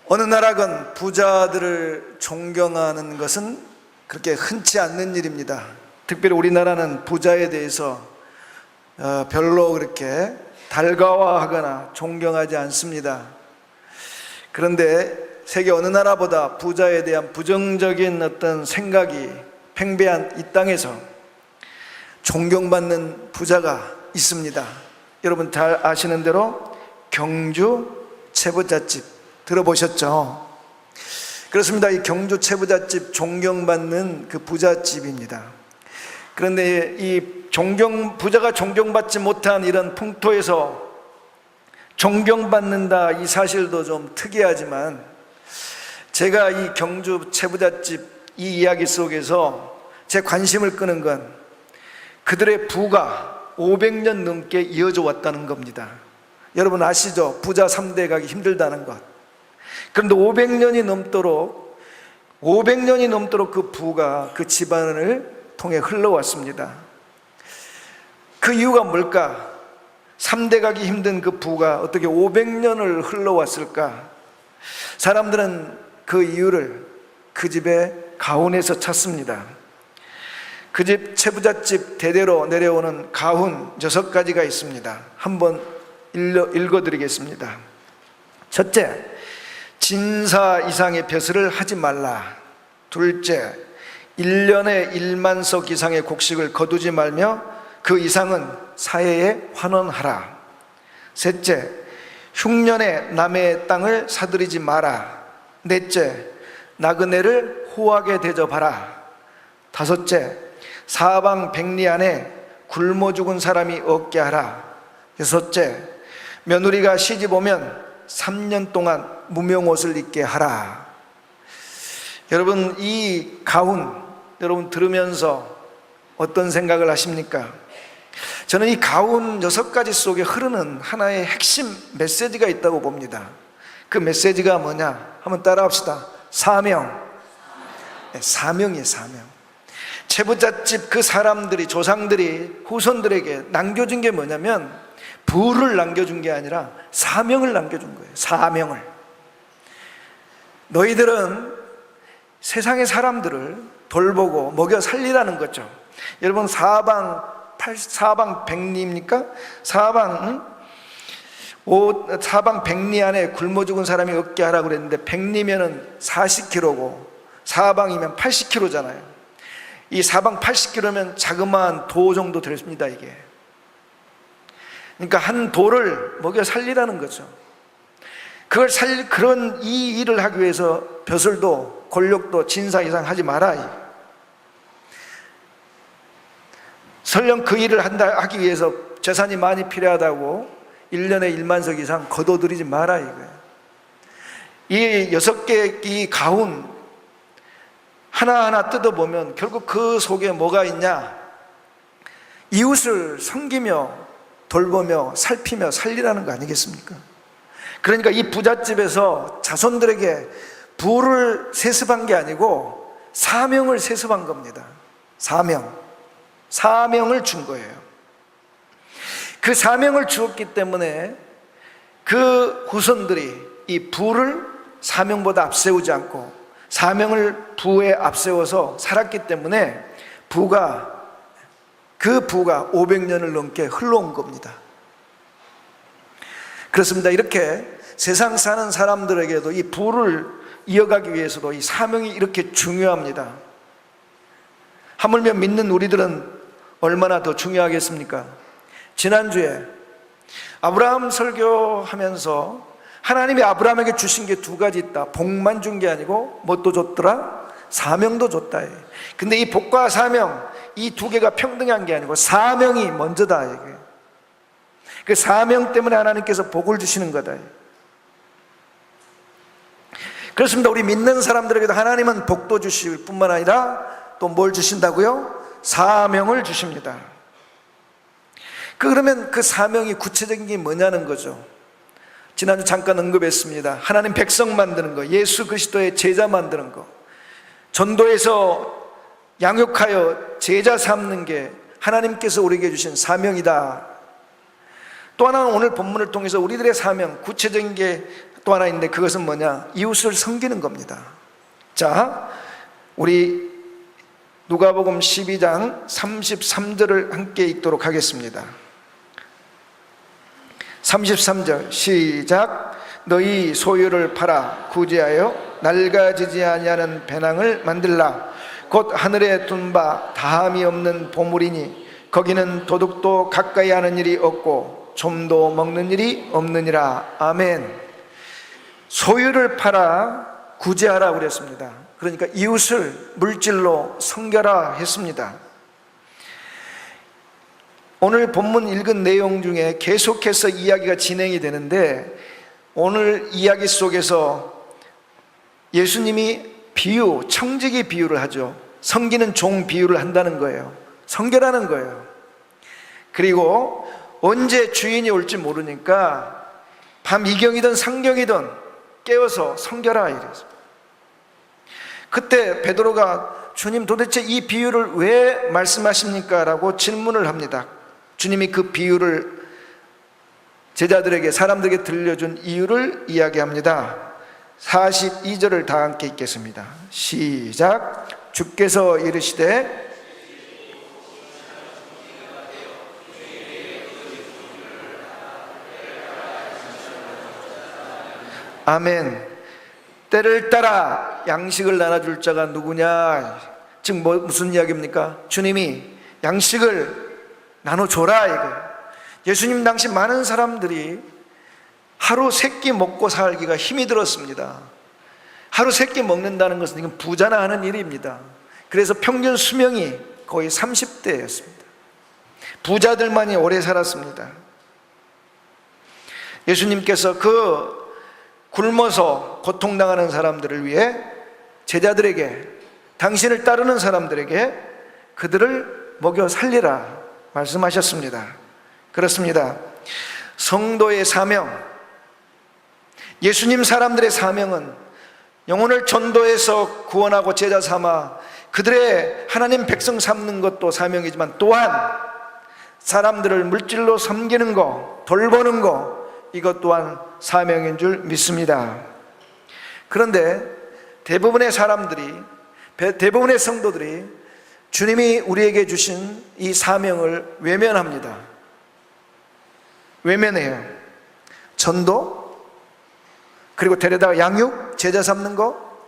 어느 나라건 부자들을 존경하는 것은 그렇게 흔치 않는 일입니다. 특별히 우리나라는 부자에 대해서 별로 그렇게 달가워하거나 존경하지 않습니다. 그런데 세계 어느 나라보다 부자에 대한 부정적인 어떤 생각이 팽배한 이 땅에서 존경받는 부자가 있습니다. 여러분 잘 아시는 대로 경주 채부잣집 들어보셨죠? 그렇습니다. 이 경주 채부잣집 존경받는 그 부잣집입니다. 그런데 이 부자가 존경받지 못한 이런 풍토에서 존경받는다, 이 사실도 좀 특이하지만, 제가 이 경주 채부잣집 이 이야기 속에서 제 관심을 끄는 건 그들의 부가 500년 넘게 이어져 왔다는 겁니다. 여러분 아시죠? 부자 3대 가기 힘들다는 것. 그런데 500년이 넘도록 그 부가 그 집안을 통해 흘러왔습니다. 그 이유가 뭘까? 3대 가기 힘든 그 부가 어떻게 500년을 흘러왔을까? 사람들은 그 이유를 그 집의 가훈에서 찾습니다. 그 집 채부잣집 대대로 내려오는 가훈 6가지가 있습니다. 한번 읽어드리겠습니다. 첫째, 진사 이상의 벼슬을 하지 말라. 둘째, 1년에 1만석 이상의 곡식을 거두지 말며 그 이상은 사해에 환원하라. 셋째, 흉년에 남의 땅을 사들이지 마라. 넷째, 나그네를 호하게 대접하라. 다섯째, 사방 백리 안에 굶어 죽은 사람이 없게 하라. 여섯째, 며느리가 시집 오면 3년 동안 무명옷을 입게 하라. 여러분 이 가훈 여러분 들으면서 어떤 생각을 하십니까? 저는 이 가훈 6가지 속에 흐르는 하나의 핵심 메시지가 있다고 봅니다. 그 메시지가 뭐냐? 한번 따라합시다. 사명. 사명이에요. 사명. 채부잣집 그 사람들이, 조상들이 후손들에게 남겨준 게 뭐냐면 부를 남겨준 게 아니라 사명을 남겨준 거예요. 사명을. 너희들은 세상의 사람들을 돌보고 먹여 살리라는 거죠. 여러분 사방 백리입니까? 사방 백리 안에 굶어 죽은 사람이 없게 하라고 그랬는데, 백리면은 40km고 사방이면 80km잖아요. 이 사방 80km면 자그마한 도 정도 되습니다. 이게 그러니까 한 도를 먹여 살리라는 거죠. 그런 이 일을 하기 위해서 벼슬도 권력도 진사 이상 하지 마라. 설령 그 일을 하기 위해서 재산이 많이 필요하다고 1년에 1만석 이상 거둬들이지 마라 이거예요. 이 6개 이 가훈 하나하나 뜯어보면 결국 그 속에 뭐가 있냐? 이웃을 섬기며 돌보며 살피며 살리라는 거 아니겠습니까? 그러니까 이 부잣집에서 자손들에게 부를 세습한 게 아니고 사명을 세습한 겁니다. 사명을 준 거예요. 그 사명을 주었기 때문에 그 후손들이 이 부를 사명보다 앞세우지 않고 사명을 부에 앞세워서 살았기 때문에 그 부가 500년을 넘게 흘러온 겁니다. 그렇습니다. 이렇게 세상 사는 사람들에게도 이 부를 이어가기 위해서도 이 사명이 이렇게 중요합니다. 하물며 믿는 우리들은 얼마나 더 중요하겠습니까? 지난주에 아브라함 설교하면서 하나님이 아브라함에게 주신 게 2가지 있다. 복만 준 게 아니고 뭣도 줬더라? 사명도 줬다. 근데 이 복과 사명 이 2개가 평등한 게 아니고 사명이 먼저다. 이게. 그 사명 때문에 하나님께서 복을 주시는 거다. 그렇습니다. 우리 믿는 사람들에게도 하나님은 복도 주실 뿐만 아니라 또 뭘 주신다고요? 사명을 주십니다. 그러면 그 사명이 구체적인 게 뭐냐는 거죠. 지난주 잠깐 언급했습니다. 하나님 백성 만드는 거, 예수 그리스도의 제자 만드는 거, 전도해서 양육하여 제자 삼는 게 하나님께서 우리에게 주신 사명이다. 또 하나는 오늘 본문을 통해서 우리들의 사명, 구체적인 게 또 하나 있는데 그것은 뭐냐? 이웃을 섬기는 겁니다. 자, 우리 누가복음 12장 33절을 함께 읽도록 하겠습니다. 33절 시작. 너희 소유를 팔아 구제하여 낡아지지 아니하는 배낭을 만들라. 곧 하늘에 둔 바 다함이 없는 보물이니 거기는 도둑도 가까이 하는 일이 없고 좀도 먹는 일이 없느니라. 아멘. 소유를 팔아 구제하라 그랬습니다. 그러니까 이웃을 물질로 섬겨라 했습니다. 오늘 본문 읽은 내용 중에 계속해서 이야기가 진행이 되는데, 오늘 이야기 속에서 예수님이 비유, 청지기 비유를 하죠. 섬기는 종 비유를 한다는 거예요. 섬겨라는 거예요. 그리고 언제 주인이 올지 모르니까 밤 이경이든 상경이든 깨워서 섬겨라 이랬어요. 그때 베드로가 주님 도대체 이 비유를 왜 말씀하십니까? 라고 질문을 합니다. 주님이 그 비유를 제자들에게, 사람들에게 들려준 이유를 이야기합니다. 42절을 다 함께 읽겠습니다. 시작. 주께서 이르시되 아멘. 때를 따라 양식을 나눠줄 자가 누구냐? 즉 무슨 이야기입니까? 주님이 양식을 나눠줘라 이거예요. 예수님 당시 많은 사람들이 하루 3끼 먹고 살기가 힘이 들었습니다. 하루 3끼 먹는다는 것은 이건 부자나 하는 일입니다. 그래서 평균 수명이 거의 30대였습니다. 부자들만이 오래 살았습니다. 예수님께서 그 굶어서 고통당하는 사람들을 위해 제자들에게, 당신을 따르는 사람들에게 그들을 먹여 살리라 말씀하셨습니다. 그렇습니다. 성도의 사명, 예수님 사람들의 사명은 영혼을 전도해서 구원하고 제자 삼아 그들의 하나님 백성 삼는 것도 사명이지만, 또한 사람들을 물질로 섬기는 것, 돌보는 것, 이것 또한 사명인 줄 믿습니다. 그런데 대부분의 사람들이, 대부분의 성도들이 주님이 우리에게 주신 이 사명을 외면합니다. 외면해요. 전도, 그리고 데려다가 양육, 제자 삼는 거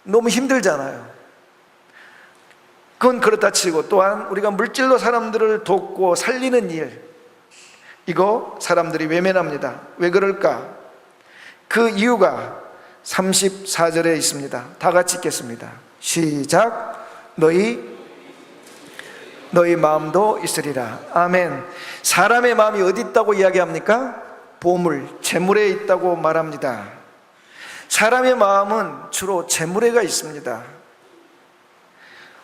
너무 힘들잖아요. 그건 그렇다 치고, 또한 우리가 물질로 사람들을 돕고 살리는 일, 이거 사람들이 외면합니다. 왜 그럴까? 그 이유가 34절에 있습니다. 다 같이 읽겠습니다. 시작. 너희 마음도 있으리라. 아멘. 사람의 마음이 어디 있다고 이야기합니까? 보물, 재물에 있다고 말합니다. 사람의 마음은 주로 재물에가 있습니다.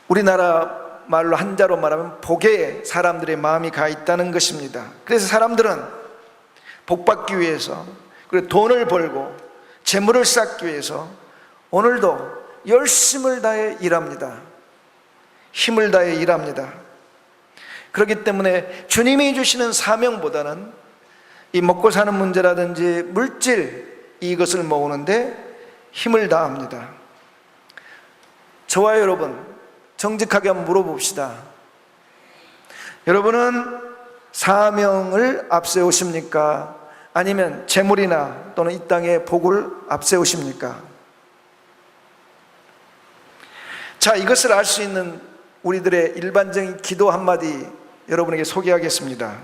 우리나라 말로, 한자로 말하면 복에 사람들의 마음이 가 있다는 것입니다. 그래서 사람들은 복받기 위해서, 그리고 돈을 벌고 재물을 쌓기 위해서 오늘도 열심을 다해 일합니다. 힘을 다해 일합니다. 그렇기 때문에 주님이 주시는 사명보다는 이 먹고 사는 문제라든지 물질, 이것을 모으는데 힘을 다합니다. 저와 여러분, 정직하게 한번 물어봅시다. 여러분은 사명을 앞세우십니까? 아니면 재물이나 또는 이 땅의 복을 앞세우십니까? 자, 이것을 알 수 있는 우리들의 일반적인 기도 한마디 여러분에게 소개하겠습니다.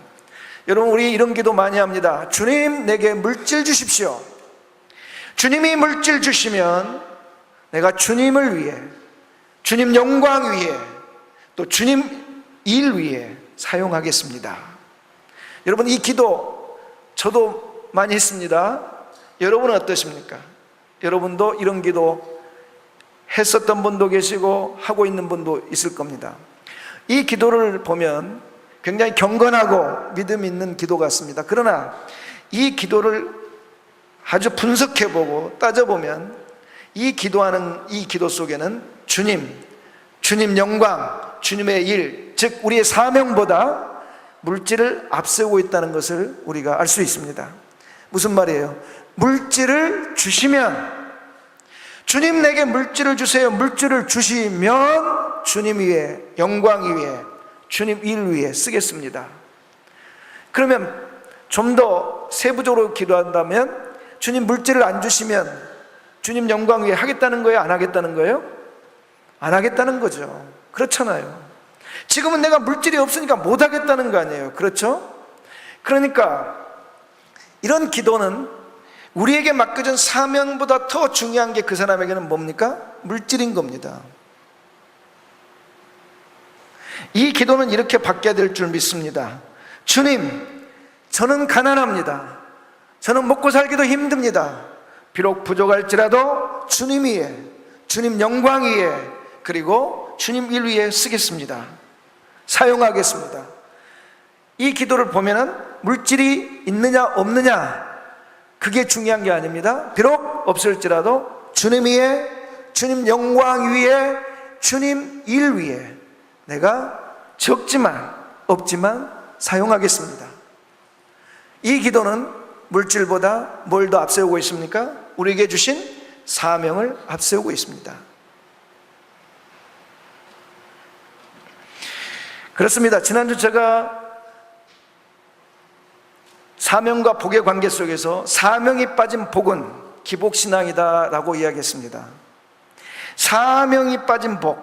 여러분, 우리 이런 기도 많이 합니다. 주님, 내게 물질 주십시오. 주님이 물질 주시면 내가 주님을 위해, 주님 영광 위해, 또 주님 일 위해 사용하겠습니다. 여러분, 이 기도 저도 많이 했습니다. 여러분은 어떠십니까? 여러분도 이런 기도 했었던 분도 계시고 하고 있는 분도 있을 겁니다. 이 기도를 보면 굉장히 경건하고 믿음 있는 기도 같습니다. 그러나 이 기도를 아주 분석해보고 따져보면 이 기도하는 이 기도 속에는 주님 영광, 주님의 일, 즉 우리의 사명보다 물질을 앞세우고 있다는 것을 우리가 알 수 있습니다. 무슨 말이에요? 물질을 주시면, 주님 내게 물질을 주세요. 물질을 주시면 주님 위에, 영광 위에, 주님 일 위에 쓰겠습니다. 그러면 좀 더 세부적으로 기도한다면, 주님 물질을 안 주시면 주님 영광 위에 하겠다는 거예요? 안 하겠다는 거예요? 안 하겠다는 거죠. 그렇잖아요. 지금은 내가 물질이 없으니까 못 하겠다는 거 아니에요. 그렇죠? 그러니까 이런 기도는 우리에게 맡겨진 사명보다 더 중요한 게 그 사람에게는 뭡니까? 물질인 겁니다. 이 기도는 이렇게 바뀌어야 될 줄 믿습니다. 주님, 저는 가난합니다. 저는 먹고 살기도 힘듭니다. 비록 부족할지라도 주님 위에, 주님 영광 위에, 그리고 주님 일 위에 쓰겠습니다. 사용하겠습니다. 이 기도를 보면은 물질이 있느냐 없느냐 그게 중요한 게 아닙니다. 비록 없을지라도 주님 위에, 주님 영광 위에, 주님 일 위에 내가 적지만 없지만 사용하겠습니다. 이 기도는 물질보다 뭘 더 앞세우고 있습니까? 우리에게 주신 사명을 앞세우고 있습니다. 그렇습니다. 지난주 제가 사명과 복의 관계 속에서 사명이 빠진 복은 기복신앙이다 라고 이야기했습니다. 사명이 빠진 복,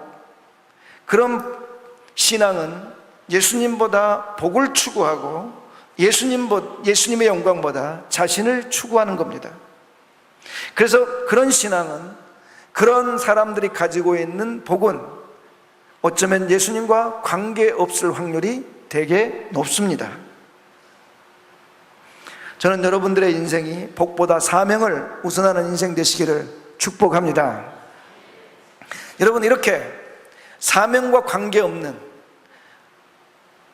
그런 신앙은 예수님보다 복을 추구하고 예수님의 영광보다 자신을 추구하는 겁니다. 그래서 그런 신앙은, 그런 사람들이 가지고 있는 복은 어쩌면 예수님과 관계없을 확률이 되게 높습니다. 저는 여러분들의 인생이 복보다 사명을 우선하는 인생 되시기를 축복합니다. 여러분, 이렇게 사명과 관계없는,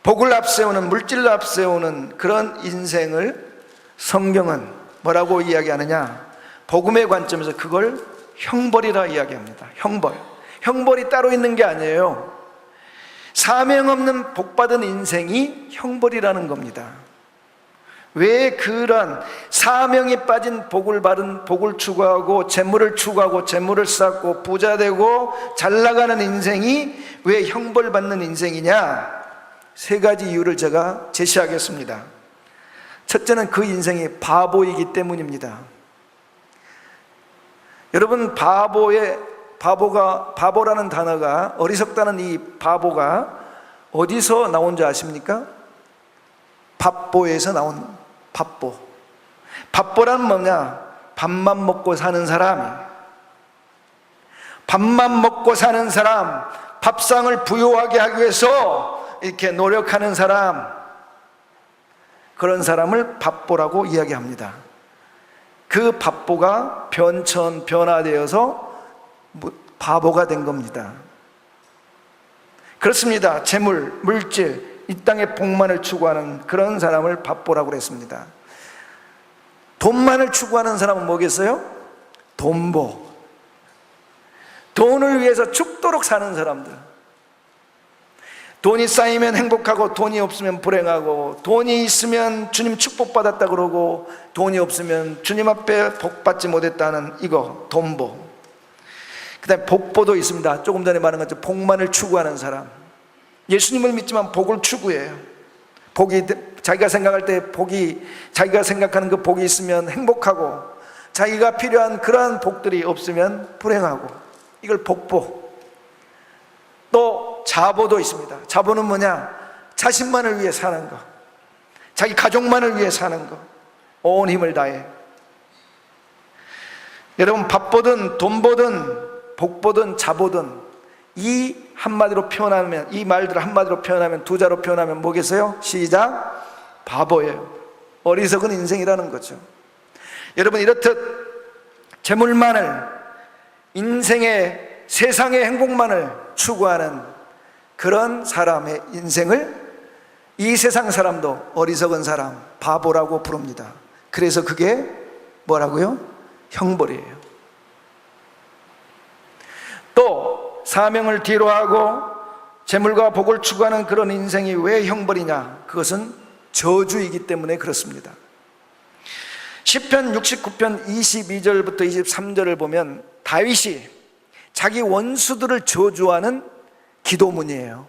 복을 앞세우는, 물질을 앞세우는 그런 인생을 성경은 뭐라고 이야기하느냐? 복음의 관점에서 그걸 형벌이라 이야기합니다. 형벌이 따로 있는 게 아니에요. 사명 없는 복받은 인생이 형벌이라는 겁니다. 왜 그런 사명이 빠진 복을 받은, 복을 추구하고 재물을 추구하고 재물을 쌓고 부자 되고 잘 나가는 인생이 왜 형벌받는 인생이냐? 세 가지 이유를 제가 제시하겠습니다. 첫째는 그 인생이 바보이기 때문입니다. 여러분, 바보라는 단어가, 어리석다는 이 바보가 어디서 나온 줄 아십니까? 밥보에서 나온 밥보. 밥보란 뭐냐? 밥만 먹고 사는 사람, 밥만 먹고 사는 사람, 밥상을 부유하게 하기 위해서 이렇게 노력하는 사람, 그런 사람을 밥보라고 이야기합니다. 그 밥보가 변화되어서 바보가 된 겁니다. 그렇습니다. 재물, 물질, 이 땅의 복만을 추구하는 그런 사람을 밥보라고 그랬습니다. 돈만을 추구하는 사람은 뭐겠어요? 돈보. 돈을 위해서 죽도록 사는 사람들. 돈이 쌓이면 행복하고 돈이 없으면 불행하고, 돈이 있으면 주님 축복받았다 그러고 돈이 없으면 주님 앞에 복받지 못했다는 이거 돈보. 그 다음에 복보도 있습니다. 조금 전에 말한 것처럼 복만을 추구하는 사람, 예수님을 믿지만 복을 추구해요. 복이, 자기가 생각할 때 복이, 자기가 생각하는 그 복이 있으면 행복하고 자기가 필요한 그러한 복들이 없으면 불행하고, 이걸 복보. 또 자보도 있습니다. 자보는 뭐냐? 자신만을 위해 사는 거, 자기 가족만을 위해 사는 거, 온 힘을 다해. 여러분, 밥보든 돈보든 복보든 자보든 이 한마디로 표현하면, 이 말들을 한마디로 표현하면, 두 자로 표현하면 뭐겠어요? 시작! 바보예요. 어리석은 인생이라는 거죠. 여러분, 이렇듯 재물만을, 인생의, 세상의 행복만을 추구하는 그런 사람의 인생을 이 세상 사람도 어리석은 사람, 바보라고 부릅니다. 그래서 그게 뭐라고요? 형벌이에요. 또 사명을 뒤로 하고 재물과 복을 추구하는 그런 인생이 왜 형벌이냐? 그것은 저주이기 때문에 그렇습니다. 시편 69편 22절부터 23절을 보면 다윗이 자기 원수들을 저주하는 기도문이에요.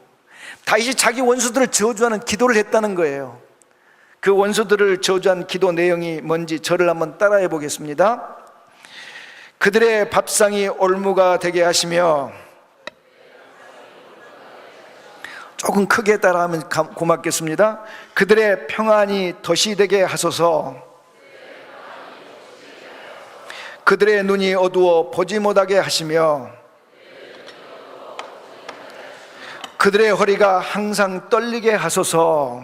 다윗이 자기 원수들을 저주하는 기도를 했다는 거예요. 그 원수들을 저주한 기도 내용이 뭔지 저를 한번 따라해 보겠습니다. 그들의 밥상이 올무가 되게 하시며, 조금 크게 따라하면 고맙겠습니다. 그들의 평안이 덫이 되게 하소서. 그들의 눈이 어두워 보지 못하게 하시며, 그들의 허리가 항상 떨리게 하소서.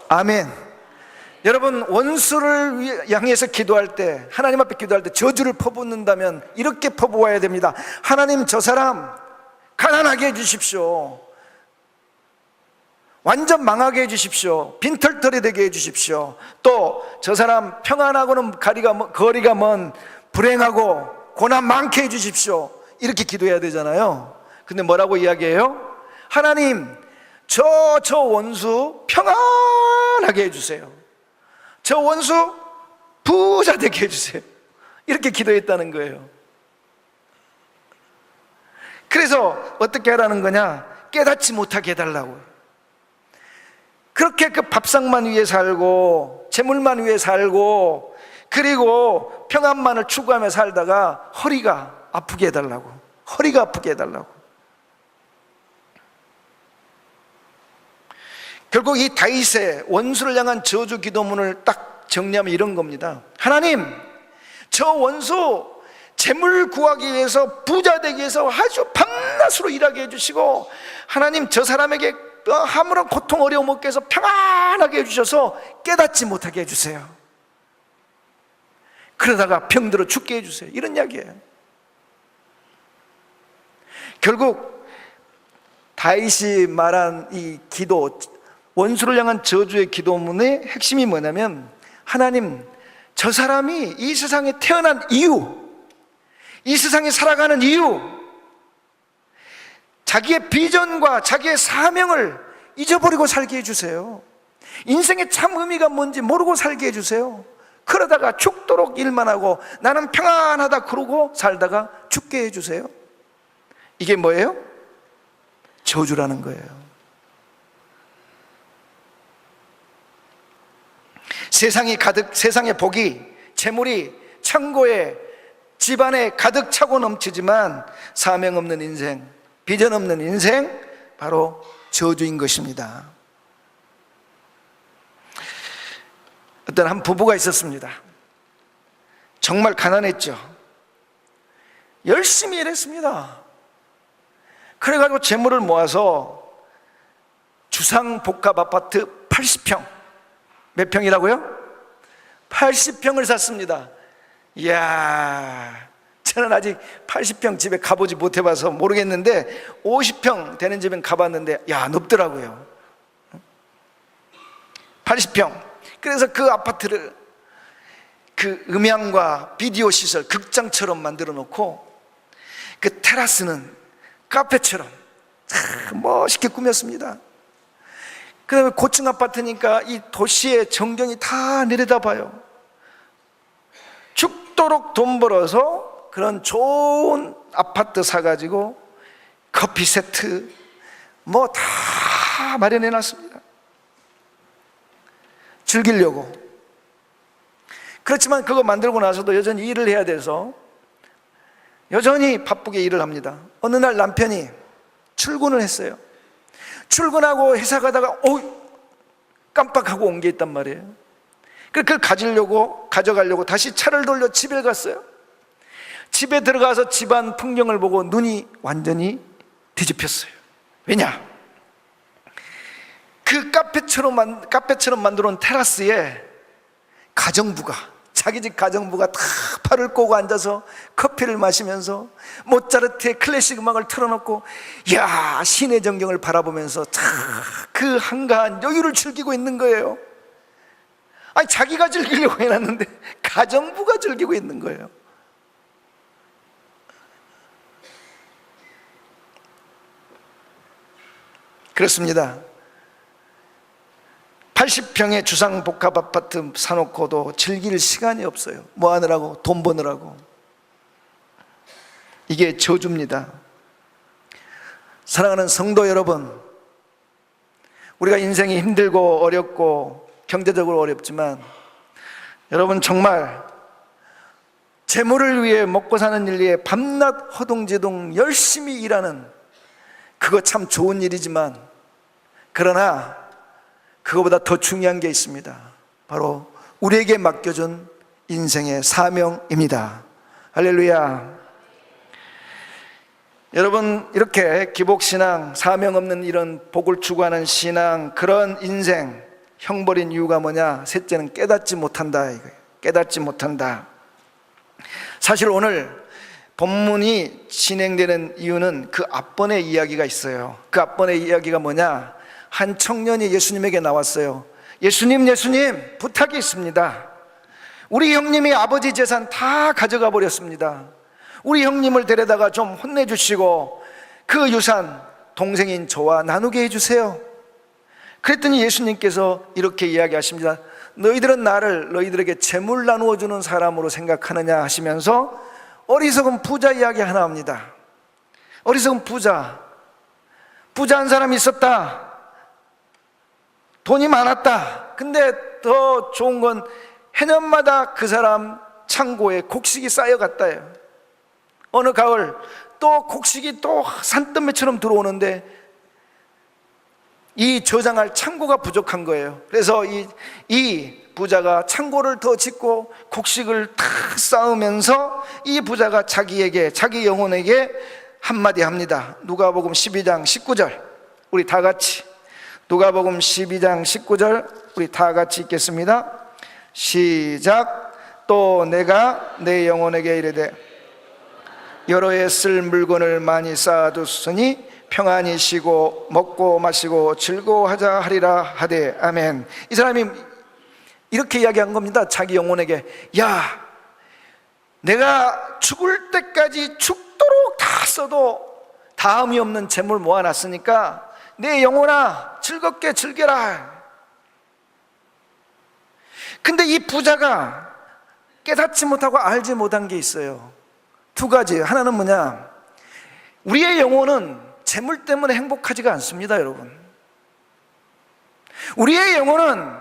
아멘. 여러분, 원수를 향해서 기도할 때, 하나님 앞에 기도할 때 저주를 퍼붓는다면 이렇게 퍼부어야 됩니다. 하나님, 저 사람 가난하게 해주십시오. 완전 망하게 해주십시오. 빈털터리 되게 해주십시오. 또 저 사람 평안하고는 거리가 먼 불행하고 고난 많게 해주십시오. 이렇게 기도해야 되잖아요. 근데 뭐라고 이야기해요? 하나님, 저 원수 평안하게 해주세요. 저 원수 부자 되게 해주세요. 이렇게 기도했다는 거예요. 그래서 어떻게 하라는 거냐? 깨닫지 못하게 해달라고요. 그렇게 그 밥상만 위해 살고 재물만 위해 살고 그리고 평안만을 추구하며 살다가 허리가 아프게 해달라고. 허리가 아프게 해달라고. 결국 이 다윗의 원수를 향한 저주 기도문을 딱 정리하면 이런 겁니다. 하나님, 저 원수 재물 구하기 위해서, 부자 되기 위해서 아주 밤낮으로 일하게 해주시고, 하나님 저 사람에게 아무런 고통 어려움 없게 해서 평안하게 해주셔서 깨닫지 못하게 해주세요. 그러다가 병들어 죽게 해주세요. 이런 이야기예요. 결국 다윗이 말한 이 기도, 원수를 향한 저주의 기도문의 핵심이 뭐냐면, 하나님, 저 사람이 이 세상에 태어난 이유, 이 세상에 살아가는 이유, 자기의 비전과 자기의 사명을 잊어버리고 살게 해주세요. 인생의 참 의미가 뭔지 모르고 살게 해주세요. 그러다가 죽도록 일만 하고 나는 평안하다 그러고 살다가 죽게 해주세요. 이게 뭐예요? 저주라는 거예요. 세상의 복이, 재물이 창고에, 집안에 가득 차고 넘치지만 사명 없는 인생, 비전 없는 인생, 바로 저주인 것입니다. 어떤 한 부부가 있었습니다. 정말 가난했죠. 열심히 일했습니다. 그래가지고 재물을 모아서 주상복합 아파트 80평, 몇 평이라고요? 80평을 샀습니다. 이야, 저는 아직 80평 집에 가보지 못해봐서 모르겠는데 50평 되는 집엔 가봤는데 야, 높더라고요. 80평. 그래서 그 아파트를 그 음향과 비디오 시설, 극장처럼 만들어 놓고 그 테라스는 카페처럼 멋있게 꾸몄습니다. 그 다음에 고층 아파트니까 이 도시의 전경이 다 내려다봐요. 죽도록 돈 벌어서 그런 좋은 아파트 사가지고 커피 세트 뭐 다 마련해 놨습니다. 즐기려고. 그렇지만 그거 만들고 나서도 여전히 일을 해야 돼서 여전히 바쁘게 일을 합니다. 어느 날 남편이 출근을 했어요. 출근하고 회사 가다가 깜빡하고 온 게 있단 말이에요. 그걸 가져가려고 다시 차를 돌려 집에 갔어요. 집에 들어가서 집안 풍경을 보고 눈이 완전히 뒤집혔어요. 왜냐? 그 카페처럼 만들어 놓은 테라스에 자기 집 가정부가 다 팔을 꼬고 앉아서 커피를 마시면서 모차르트의 클래식 음악을 틀어놓고 야, 시내 전경을 바라보면서 그 한가한 여유를 즐기고 있는 거예요. 아니, 자기가 즐기려고 해놨는데 가정부가 즐기고 있는 거예요. 그렇습니다. 80평의 주상복합 아파트 사놓고도 즐길 시간이 없어요. 뭐 하느라고? 돈 버느라고. 이게 저주입니다. 사랑하는 성도 여러분, 우리가 인생이 힘들고 어렵고 경제적으로 어렵지만 여러분 정말 재물을 위해 먹고 사는 일 위해 밤낮 허둥지둥 열심히 일하는 그거 참 좋은 일이지만 그러나 그거보다 더 중요한 게 있습니다. 바로 우리에게 맡겨준 인생의 사명입니다. 할렐루야. 여러분 이렇게 기복신앙, 사명 없는 이런 복을 추구하는 신앙, 그런 인생 형벌인 이유가 뭐냐? 셋째는 깨닫지 못한다 이거예요. 깨닫지 못한다. 사실 오늘 본문이 진행되는 이유는 그 앞번의 이야기가 있어요. 그 앞번의 이야기가 뭐냐? 한 청년이 예수님에게 나왔어요. 예수님 부탁이 있습니다. 우리 형님이 아버지 재산 다 가져가 버렸습니다. 우리 형님을 데려다가 좀 혼내주시고 그 유산 동생인 저와 나누게 해주세요. 그랬더니 예수님께서 이렇게 이야기하십니다. 너희들은 나를 너희들에게 재물 나누어 주는 사람으로 생각하느냐 하시면서 어리석은 부자 이야기 하나 합니다. 어리석은 부자 한 사람이 있었다. 돈이 많았다. 근데 더 좋은 건 해년마다 그 사람 창고에 곡식이 쌓여갔다요. 어느 가을 또 곡식이 또 산더미처럼 들어오는데 이 저장할 창고가 부족한 거예요. 그래서 이 부자가 창고를 더 짓고 곡식을 탁 쌓으면서 이 부자가 자기 영혼에게 한마디 합니다. 누가복음 12장 19절 우리 다 같이, 누가복음 12장 19절 우리 다 같이 읽겠습니다. 시작. 또 내가 내 영혼에게 이르되 여러 해 쓸 물건을 많이 쌓아뒀으니 평안히 쉬고 먹고 마시고 즐거워하자 하리라 하되 아멘. 이 사람이 이렇게 이야기한 겁니다. 자기 영혼에게, 야, 내가 죽을 때까지 죽도록 다 써도 다음이 없는 재물 모아놨으니까 내 영혼아 즐겁게 즐겨라. 근데 이 부자가 깨닫지 못하고 알지 못한 게 있어요. 두 가지. 하나는 뭐냐? 우리의 영혼은 재물 때문에 행복하지가 않습니다, 여러분. 우리의 영혼은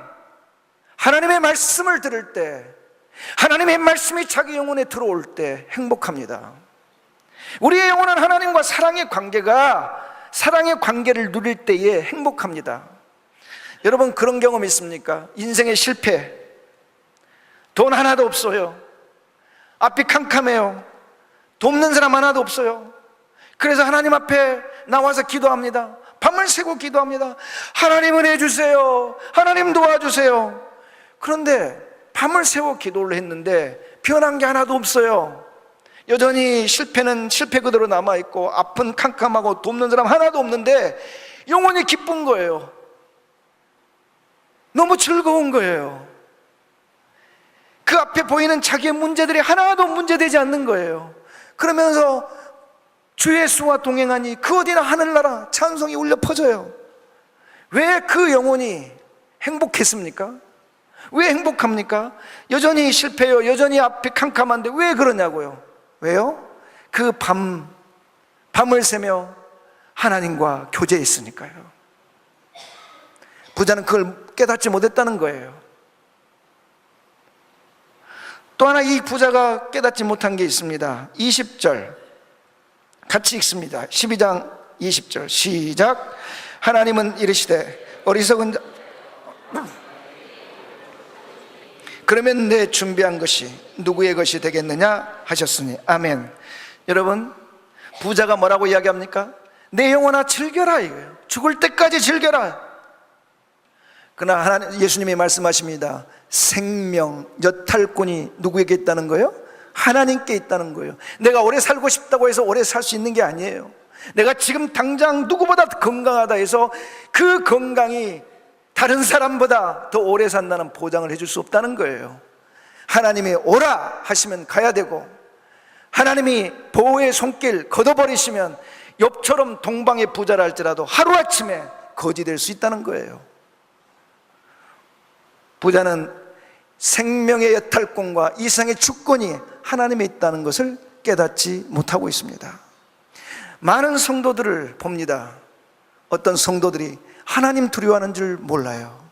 하나님의 말씀을 들을 때, 하나님의 말씀이 자기 영혼에 들어올 때 행복합니다. 우리의 영혼은 하나님과 사랑의 관계를 누릴 때에 행복합니다. 여러분 그런 경험 있습니까? 인생의 실패, 돈 하나도 없어요. 앞이 캄캄해요. 돕는 사람 하나도 없어요. 그래서 하나님 앞에 나와서 기도합니다. 밤을 새고 기도합니다. 하나님 은혜 주세요. 하나님 도와주세요. 그런데 밤을 새워 기도를 했는데 변한 게 하나도 없어요. 여전히 실패는 실패 그대로 남아있고 앞은 캄캄하고 돕는 사람 하나도 없는데 영혼이 기쁜 거예요. 너무 즐거운 거예요. 그 앞에 보이는 자기의 문제들이 하나도 문제되지 않는 거예요. 그러면서 주 예수와 동행하니 그 어디나 하늘나라 찬송이 울려 퍼져요. 왜 그 영혼이 행복했습니까? 왜 행복합니까? 여전히 실패해요. 여전히 앞이 캄캄한데 왜 그러냐고요. 왜요? 그 밤을 새며 하나님과 교제했으니까요. 부자는 그걸 깨닫지 못했다는 거예요. 또 하나 이 부자가 깨닫지 못한 게 있습니다. 20절 같이 읽습니다. 12장 20절 시작. 하나님은 이르시되 어리석은 자 그러면 내 준비한 것이 누구의 것이 되겠느냐 하셨으니 아멘. 여러분 부자가 뭐라고 이야기합니까? 내 영혼아 즐겨라 이거예요. 죽을 때까지 즐겨라. 그러나 예수님이 말씀하십니다. 생명, 여탈권이 누구에게 있다는 거예요? 하나님께 있다는 거예요. 내가 오래 살고 싶다고 해서 오래 살 수 있는 게 아니에요. 내가 지금 당장 누구보다 건강하다 해서 그 건강이 다른 사람보다 더 오래 산다는 보장을 해줄 수 없다는 거예요. 하나님이 오라 하시면 가야 되고 하나님이 보호의 손길 걷어버리시면 욥처럼 동방의 부자라 할지라도 하루아침에 거지 될 수 있다는 거예요. 부자는 생명의 여탈권과 이상의 주권이 하나님에 있다는 것을 깨닫지 못하고 있습니다. 많은 성도들을 봅니다. 어떤 성도들이 하나님 두려워하는 줄 몰라요.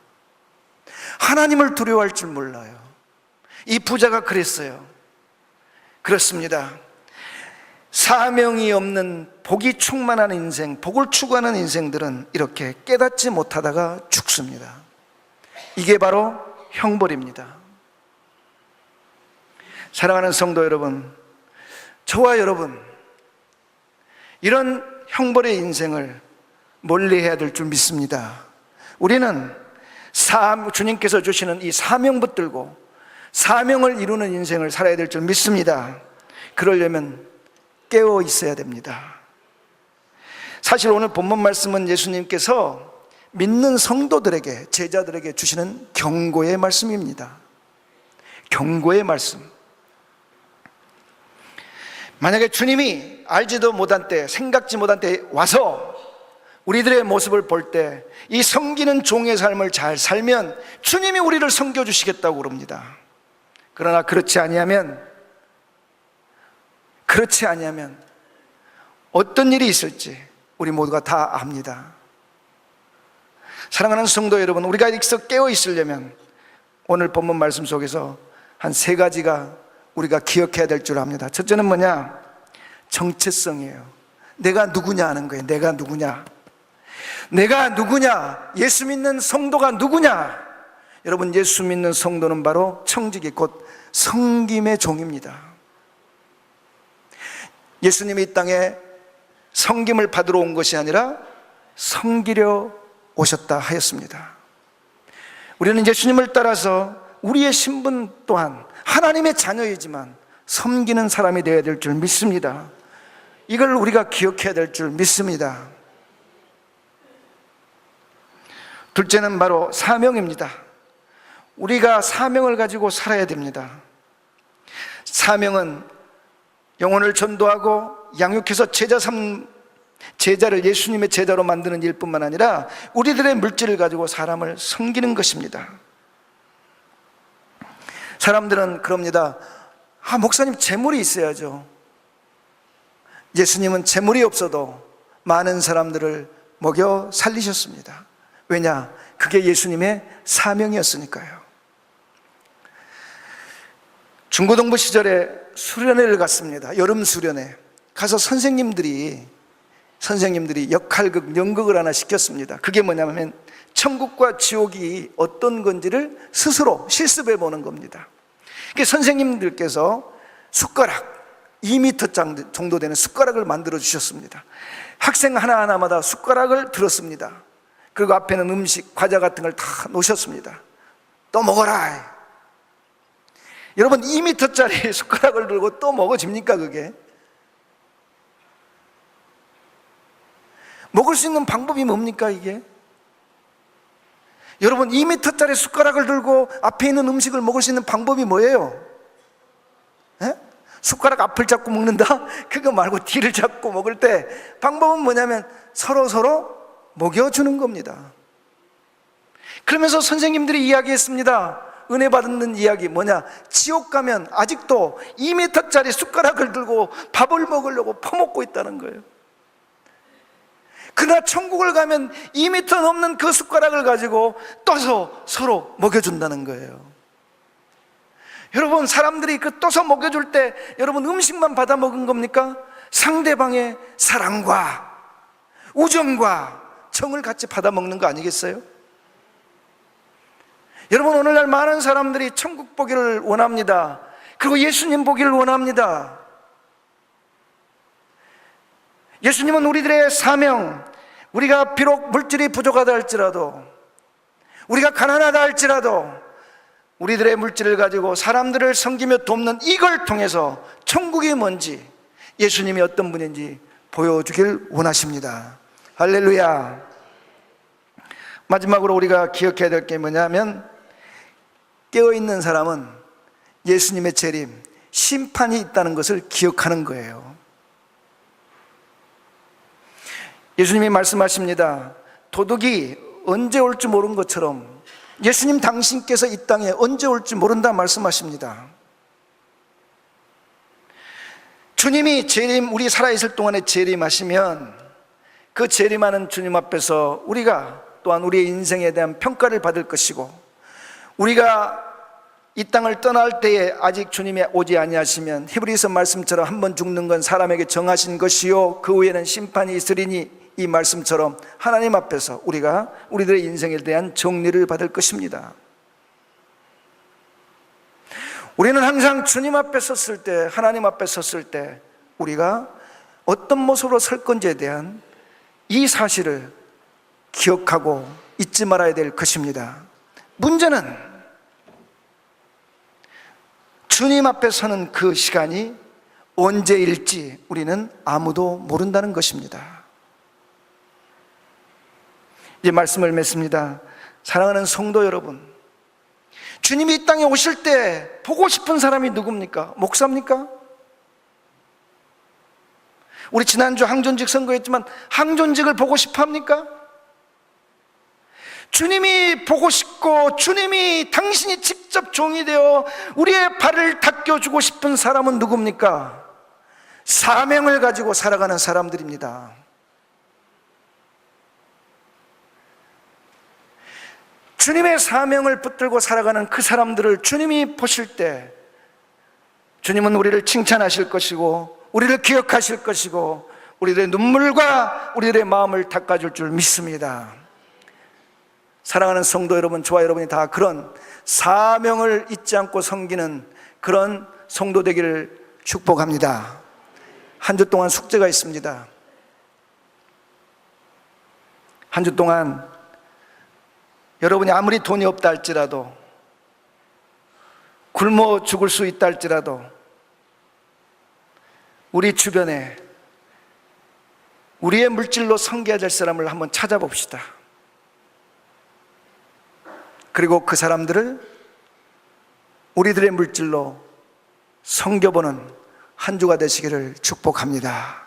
하나님을 두려워할 줄 몰라요. 이 부자가 그랬어요. 그렇습니다. 사명이 없는 복이 충만한 인생, 복을 추구하는 인생들은 이렇게 깨닫지 못하다가 죽습니다. 이게 바로 형벌입니다. 사랑하는 성도 여러분, 저와 여러분, 이런 형벌의 인생을 멀리해야 될 줄 믿습니다. 우리는 주님께서 주시는 이 사명 붙들고 사명을 이루는 인생을 살아야 될 줄 믿습니다. 그러려면 깨어 있어야 됩니다. 사실 오늘 본문 말씀은 예수님께서 믿는 성도들에게, 제자들에게 주시는 경고의 말씀입니다. 경고의 말씀. 만약에 주님이 알지도 못한 때, 생각지 못한 때 와서 우리들의 모습을 볼 때 이 섬기는 종의 삶을 잘 살면 주님이 우리를 섬겨주시겠다고 그럽니다. 그러나 그렇지 아니하면 어떤 일이 있을지 우리 모두가 다 압니다. 사랑하는 성도 여러분, 우리가 여기서 깨어 있으려면 오늘 본문 말씀 속에서 한 3가지가 우리가 기억해야 될 줄 압니다. 첫째는 뭐냐? 정체성이에요. 내가 누구냐 하는 거예요. 내가 누구냐? 예수 믿는 성도가 누구냐? 여러분, 예수 믿는 성도는 바로 청지기, 곧 섬김의 종입니다. 예수님이 이 땅에 섬김을 받으러 온 것이 아니라 섬기려 오셨다 하였습니다. 우리는 예수님을 따라서 우리의 신분 또한 하나님의 자녀이지만 섬기는 사람이 되어야 될 줄 믿습니다. 이걸 우리가 기억해야 될 줄 믿습니다. 둘째는 바로 사명입니다. 우리가 사명을 가지고 살아야 됩니다. 사명은 영혼을 전도하고 양육해서 제자를 예수님의 제자로 만드는 일뿐만 아니라 우리들의 물질을 가지고 사람을 섬기는 것입니다. 사람들은 그럽니다. 목사님 재물이 있어야죠. 예수님은 재물이 없어도 많은 사람들을 먹여 살리셨습니다. 왜냐? 그게 예수님의 사명이었으니까요. 중고등부 시절에 수련회를 갔습니다. 여름 수련회 가서 선생님들이 역할극, 연극을 하나 시켰습니다. 그게 뭐냐면 천국과 지옥이 어떤 건지를 스스로 실습해 보는 겁니다. 선생님들께서 숟가락 2m 정도 되는 숟가락을 만들어 주셨습니다. 학생 하나하나마다 숟가락을 들었습니다. 그리고 앞에는 음식, 과자 같은 걸 다 놓으셨습니다. 또 먹어라. 여러분, 2m짜리 숟가락을 들고 또 먹어집니까? 그게 먹을 수 있는 방법이 뭡니까? 이게 여러분, 2m짜리 숟가락을 들고 앞에 있는 음식을 먹을 수 있는 방법이 뭐예요? 숟가락 앞을 잡고 먹는다? 그거 말고 뒤를 잡고 먹을 때 방법은 뭐냐면 서로 먹여주는 겁니다. 그러면서 선생님들이 이야기했습니다. 은혜 받는 이야기 뭐냐? 지옥 가면 아직도 2m짜리 숟가락을 들고 밥을 먹으려고 퍼먹고 있다는 거예요. 그러나 천국을 가면 2m 넘는 그 숟가락을 가지고 떠서 서로 먹여준다는 거예요. 여러분, 사람들이 그 떠서 먹여줄 때 여러분 음식만 받아 먹은 겁니까? 상대방의 사랑과 우정과 정을 같이 받아 먹는 거 아니겠어요? 여러분, 오늘날 많은 사람들이 천국 보기를 원합니다. 그리고 예수님 보기를 원합니다. 예수님은 우리들의 사명, 우리가 비록 물질이 부족하다 할지라도, 우리가 가난하다 할지라도 우리들의 물질을 가지고 사람들을 섬기며 돕는 이걸 통해서 천국이 뭔지, 예수님이 어떤 분인지 보여주길 원하십니다. 할렐루야. 마지막으로 우리가 기억해야 될 게 뭐냐면, 깨어있는 사람은 예수님의 재림, 심판이 있다는 것을 기억하는 거예요. 예수님이 말씀하십니다. 도둑이 언제 올지 모르는 것처럼 예수님 당신께서 이 땅에 언제 올지 모른다 말씀하십니다. 주님이 재림, 우리 살아있을 동안에 재림하시면 그 재림하는 주님 앞에서 우리가 또한 우리의 인생에 대한 평가를 받을 것이고, 우리가 이 땅을 떠날 때에 아직 주님이 오지 아니하시면 히브리서 말씀처럼 한 번 죽는 건 사람에게 정하신 것이요 그 후에는 심판이 있으리니, 이 말씀처럼 하나님 앞에서 우리가 우리들의 인생에 대한 정리를 받을 것입니다. 우리는 항상 주님 앞에 섰을 때, 하나님 앞에 섰을 때 우리가 어떤 모습으로 설 건지에 대한 이 사실을 기억하고 잊지 말아야 될 것입니다. 문제는 주님 앞에 서는 그 시간이 언제일지 우리는 아무도 모른다는 것입니다. 이제 말씀을 맺습니다. 사랑하는 성도 여러분, 주님이 이 땅에 오실 때 보고 싶은 사람이 누굽니까? 목사입니까? 우리 지난주 항존직 선거했지만 항존직을 보고 싶어 합니까? 주님이 보고 싶고 주님이 당신이 직접 종이 되어 우리의 발을 닦여주고 싶은 사람은 누굽니까? 사명을 가지고 살아가는 사람들입니다. 주님의 사명을 붙들고 살아가는 그 사람들을 주님이 보실 때 주님은 우리를 칭찬하실 것이고 우리를 기억하실 것이고 우리들의 눈물과 우리들의 마음을 닦아줄 줄 믿습니다. 사랑하는 성도 여러분, 저와 여러분이 다 그런 사명을 잊지 않고 섬기는 그런 성도 되기를 축복합니다. 한 주 동안 숙제가 있습니다. 한 주 동안 여러분이 아무리 돈이 없다 할지라도, 굶어 죽을 수 있다 할지라도 우리 주변에 우리의 물질로 섬겨야 될 사람을 한번 찾아봅시다. 그리고 그 사람들을 우리들의 물질로 섬겨보는 한 주가 되시기를 축복합니다.